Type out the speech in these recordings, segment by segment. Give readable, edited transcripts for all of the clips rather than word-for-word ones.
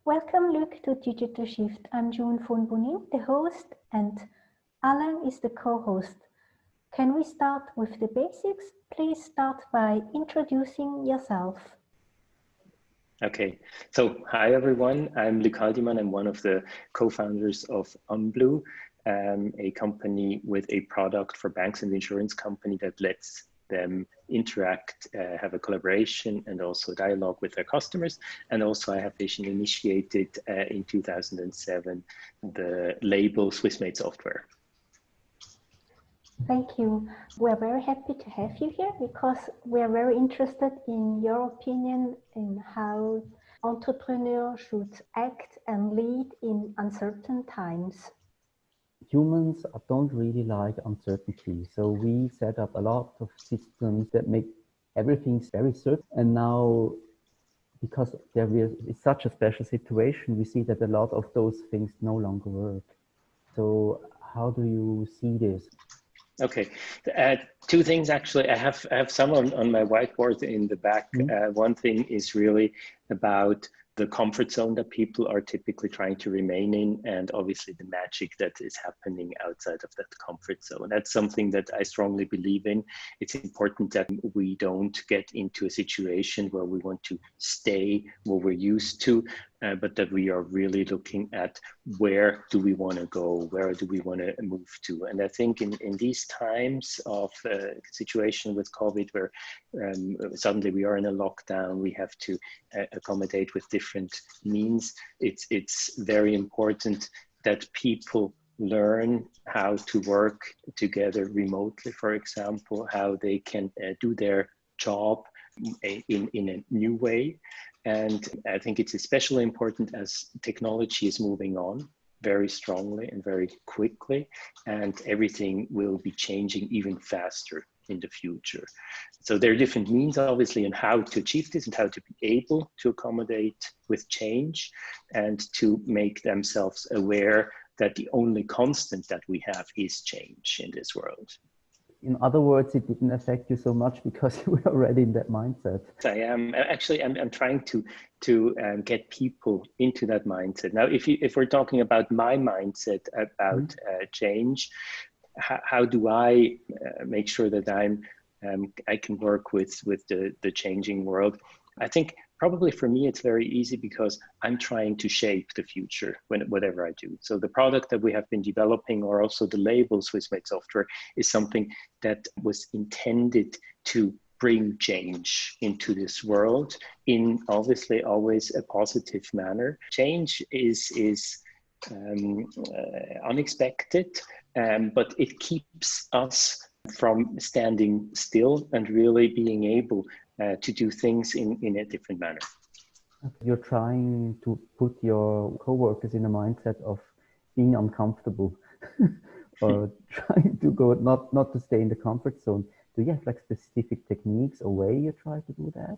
Welcome, Luc, to Digital Shift. I'm June von Bonin, the host, and Alan is the co-host. Can we start with the basics? Please start by introducing yourself. Okay, so hi everyone, I'm Luc Haldimann. I'm one of the co-founders of Unblu, a company with a product for banks and insurance company that lets them interact, have a collaboration and also dialogue with their customers. And also I have initiated in 2007 the label Swiss-made software. Thank you. We're very happy to have you here because we're very interested in your opinion in how entrepreneurs should act and lead in uncertain times. Humans don't really like uncertainty. So we set up a lot of systems that make everything very certain. And now, because there is such a special situation, we see that a lot of those things no longer work. So how do you see this? Okay, two things actually. I have some on my whiteboard in the back. One thing is really about the comfort zone that people are typically trying to remain in, and obviously the magic that is happening outside of that comfort zone. That's something that I strongly believe in. It's important that we don't get into a situation where we want to stay where we're used to, but that we are really looking at where do we want to go, where do we want to move to. And I think in these times of situation with COVID, where suddenly we are in a lockdown, we have to accommodate with different means, it's very important that people learn how to work together remotely, for example, how they can do their job in a new way. And I think it's especially important as technology is moving on very strongly and very quickly, and everything will be changing even faster in the future. So there are different means, obviously, on how to achieve this and how to be able to accommodate with change and to make themselves aware that the only constant that we have is change in this world. In other words, it didn't affect you so much because you were already in that mindset. I am actually, I'm trying to get people into that mindset. Now, if we're talking about my mindset about change, how do I make sure that I can work with the changing world? I think probably for me, it's very easy because I'm trying to shape the future whatever I do. So the product that we have been developing, or also the label Swiss-made software, is something that was intended to bring change into this world in obviously always a positive manner. Change is unexpected, but it keeps us from standing still and really being able to do things in a different manner. You're trying to put your coworkers in a mindset of being uncomfortable or trying to go, not to stay in the comfort zone. Do you have like specific techniques or way you try to do that?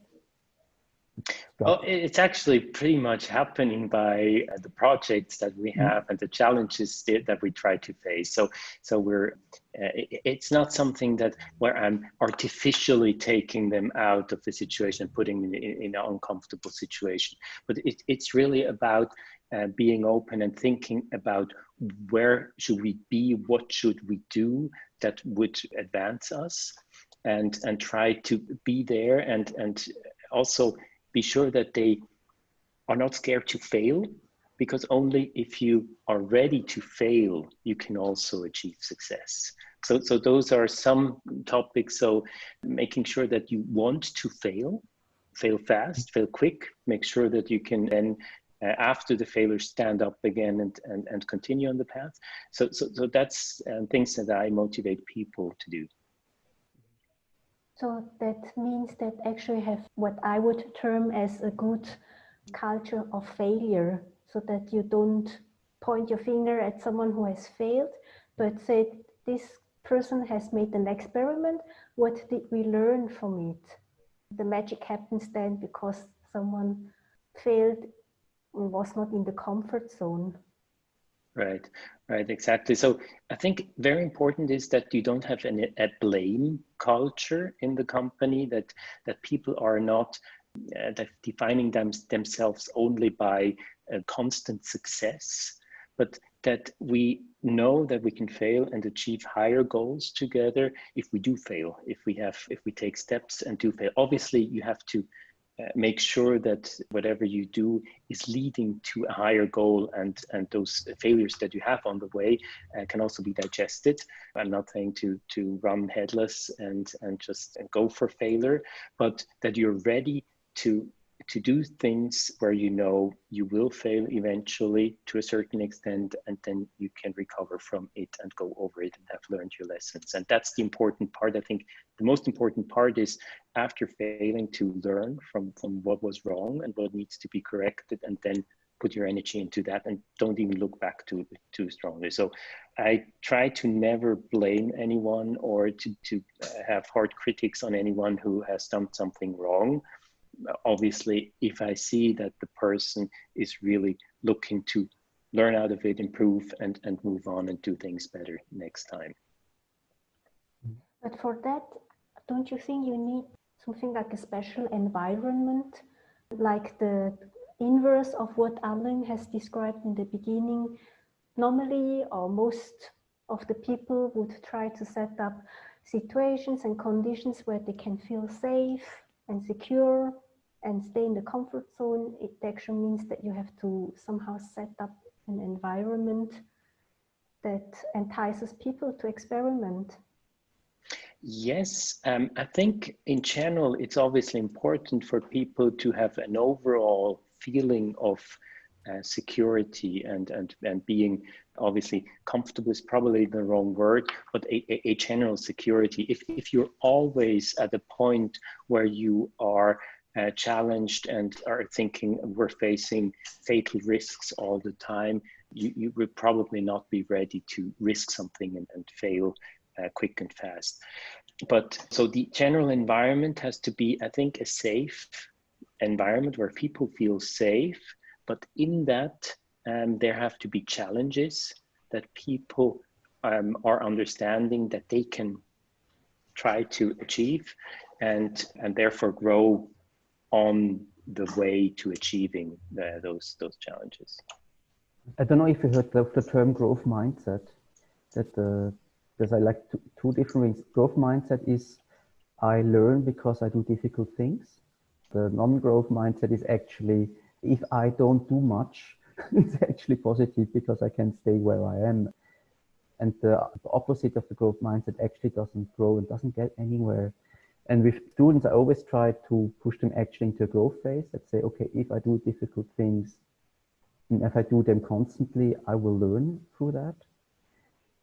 Oh, it's actually pretty much happening by the projects that we have and the challenges that we try to face. So we're, it's not something that where I'm artificially taking them out of the situation and putting them in an uncomfortable situation, but it's really about being open and thinking about where should we be, what should we do that would advance us, and try to be there and also be sure that they are not scared to fail, because only if you are ready to fail, you can also achieve success. So those are some topics. So making sure that you want to fail fast, fail quick, make sure that you can then after the failure stand up again and continue on the path. So that's things that I motivate people to do. So that means that actually have what I would term as a good culture of failure, so that you don't point your finger at someone who has failed, but say, this person has made an experiment, what did we learn from it? The magic happens then because someone failed and was not in the comfort zone. Right, exactly. So I think very important is that you don't have a blame culture in the company, that people are not defining themselves only by constant success, but that we know that we can fail and achieve higher goals together if we do fail, if we take steps and do fail. Obviously, you have to make sure that whatever you do is leading to a higher goal, and those failures that you have on the way can also be digested. I'm not saying to run headless and just go for failure, but that you're ready to do things where you know you will fail eventually to a certain extent, and then you can recover from it and go over it and have learned your lessons. And that's the important part. I think the most important part is, after failing, to learn from what was wrong and what needs to be corrected, and then put your energy into that and don't even look back too strongly. So I try to never blame anyone or to have hard critics on anyone who has done something wrong. Obviously, if I see that the person is really looking to learn out of it, improve, and move on and do things better next time. But for that, don't you think you need something like a special environment, like the inverse of what Alan has described in the beginning? Normally, or most of the people would try to set up situations and conditions where they can feel safe and secure and stay in the comfort zone. It actually means that you have to somehow set up an environment that entices people to experiment. Yes, I think in general, it's obviously important for people to have an overall feeling of security and being, obviously comfortable is probably the wrong word, but a general security. If you're always at a point where you are challenged and are thinking we're facing fatal risks all the time, you would probably not be ready to risk something and fail quick and fast. But so the general environment has to be, I think, a safe environment where people feel safe. But in that, there have to be challenges that people are understanding that they can try to achieve, and therefore grow on the way to achieving those challenges. I don't know if you heard of the term growth mindset. There's like two different ways. Growth mindset is I learn because I do difficult things. The non-growth mindset is actually, if I don't do much, it's actually positive because I can stay where I am. And the opposite of the growth mindset actually doesn't grow and doesn't get anywhere. And with students, I always try to push them actually into a growth phase. Let's say, okay, if I do difficult things, and if I do them constantly, I will learn through that.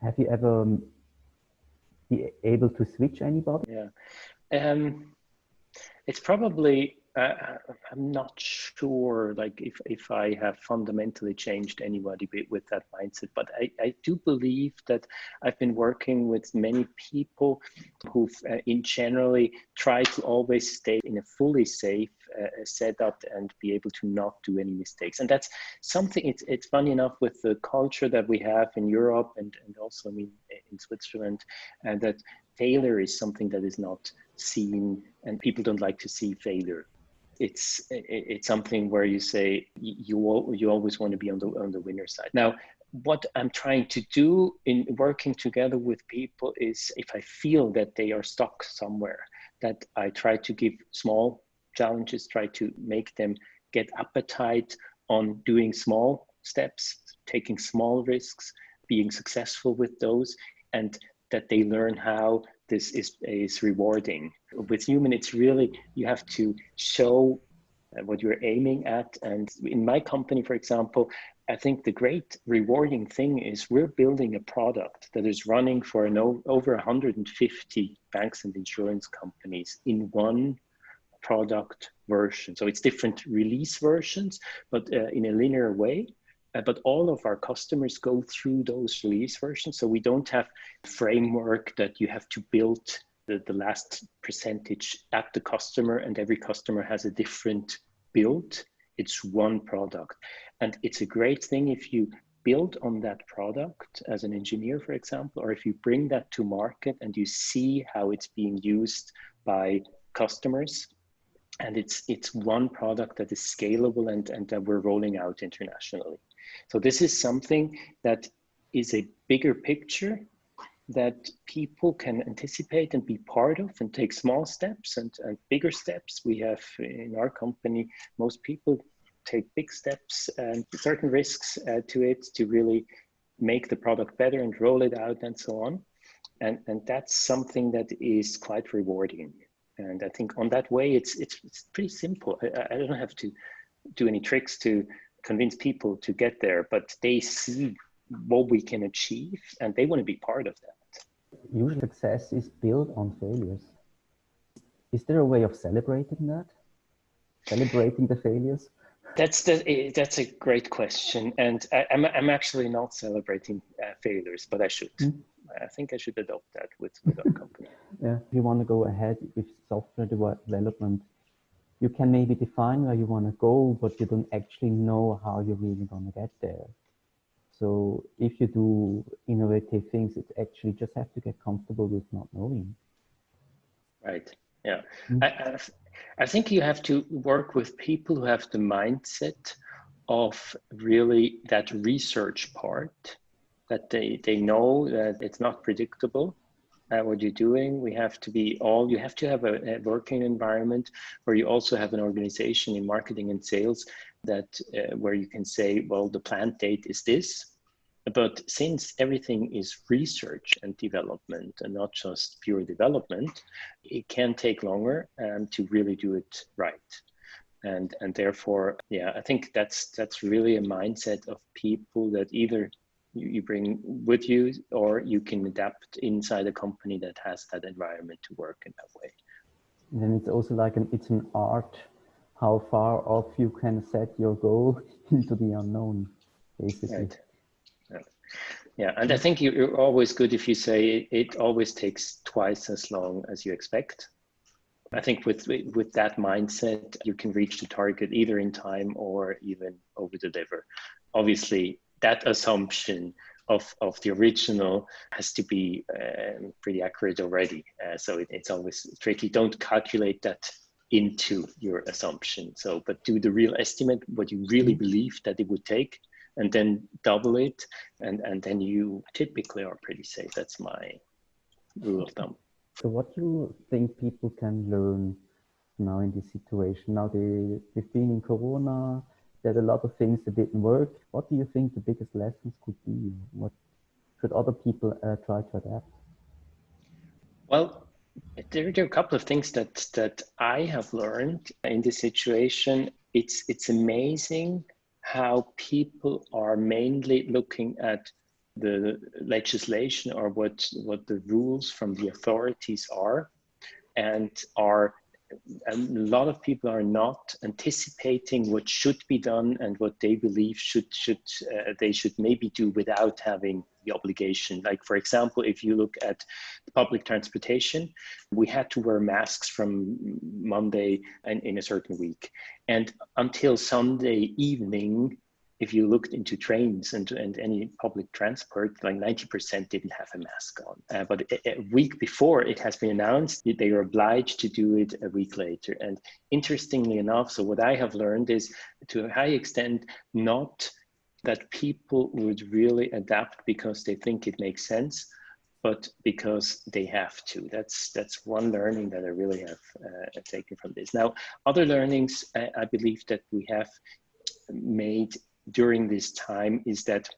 Have you ever been able to switch anybody? Yeah, it's probably, I'm not sure like if I have fundamentally changed anybody with that mindset, but I do believe that I've been working with many people who've in generally try to always stay in a fully safe setup and be able to not do any mistakes. And that's something, it's funny enough with the culture that we have in Europe and also in Switzerland, and that failure is something that is not seen, and people don't like to see failure. It's something where you say you always want to be on the winner side. Now, what I'm trying to do in working together with people is, if I feel that they are stuck somewhere, that I try to give small challenges, try to make them get appetite on doing small steps, taking small risks, being successful with those, and that they learn how this is rewarding. With human, it's really, you have to show what you're aiming at. And in my company, for example, I think the great rewarding thing is we're building a product that is running for over 150 banks and insurance companies in one product version. So it's different release versions, but in a linear way. But all of our customers go through those release versions. So we don't have a framework that you have to build the last percentage at the customer, and every customer has a different build. It's one product. And it's a great thing if you build on that product as an engineer, for example, or if you bring that to market and you see how it's being used by customers, and it's one product that is scalable and that we're rolling out internationally. So this is something that is a bigger picture that people can anticipate and be part of and take small steps and bigger steps. We have in our company, most people take big steps and certain risks to it to really make the product better and roll it out and so on. And that's something that is quite rewarding. And I think on that way, it's pretty simple. I don't have to do any tricks to convince people to get there, but they see what we can achieve and they want to be part of that. Usually success is built on failures. Is there a way of celebrating that? Celebrating the failures? That's a great question. And I'm actually not celebrating failures, but I should. I think I should adopt that with our company. Yeah, if you want to go ahead with software development, you can maybe define where you want to go, but you don't actually know how you're really going to get there. So if you do innovative things, it's actually just have to get comfortable with not knowing. Right. Yeah. I think you have to work with people who have the mindset of really that research part, that they know that it's not predictable what you're doing. You have to have a working environment where you also have an organization in marketing and sales that where you can say, well, the planned date is this. But since everything is research and development and not just pure development, it can take longer to really do it right. And therefore, yeah, I think that's really a mindset of people that either you bring with you or you can adapt inside a company that has that environment to work in that way. And then it's also like it's an art, how far off you can set your goal into the unknown, basically. Right. Yeah, and I think you're always good if you say it always takes twice as long as you expect. I think with that mindset, you can reach the target either in time or even over deliver. Obviously, that assumption of the original has to be pretty accurate already. So it's always tricky. Don't calculate that into your assumption. So, but do the real estimate, what you really believe that it would take, and then double it, and then you typically are pretty safe. That's my rule of thumb. So what do you think people can learn now in this situation? Now they've been in Corona, there's a lot of things that didn't work. What do you think the biggest lessons could be? What should other people try to adapt? Well, there are a couple of things that I have learned in this situation. It's amazing how people are mainly looking at the legislation or what the rules from the authorities are, and a lot of people are not anticipating what should be done and what they believe they should maybe do without having the obligation. Like, for example, if you look at public transportation, we had to wear masks from Monday and in a certain week. And until Sunday evening, if you looked into trains and any public transport, like 90% didn't have a mask on. But a week before it has been announced, they are obliged to do it a week later. And interestingly enough, so what I have learned is to a high extent, not that people would really adapt because they think it makes sense, but because they have to. That's one learning that I really have taken from this. Now, other learnings I believe that we have made during this time is that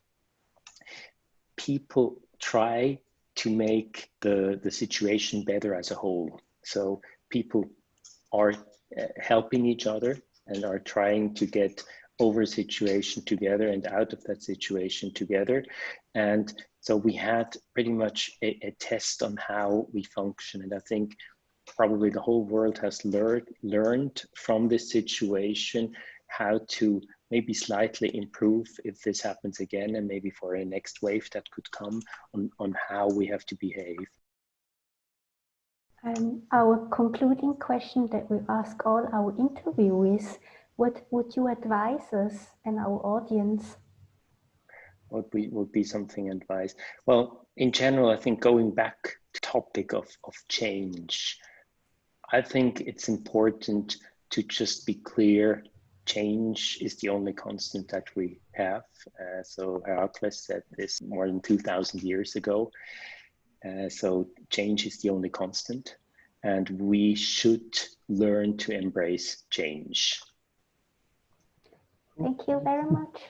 people try to make the situation better as a whole. So people are helping each other and are trying to get over a situation together and out of that situation together. And so we had pretty much a test on how we function. And I think probably the whole world has learned from this situation how to maybe slightly improve if this happens again, and maybe for a next wave that could come on how we have to behave. Our concluding question that we ask all our interviewees, what would you advise us and our audience? What would be something advice? Well, in general, I think going back to the topic of change, I think it's important to just be clear, change is the only constant that we have. So Heracles said this more than 2,000 years ago. So change is the only constant, and we should learn to embrace change. Thank you very much.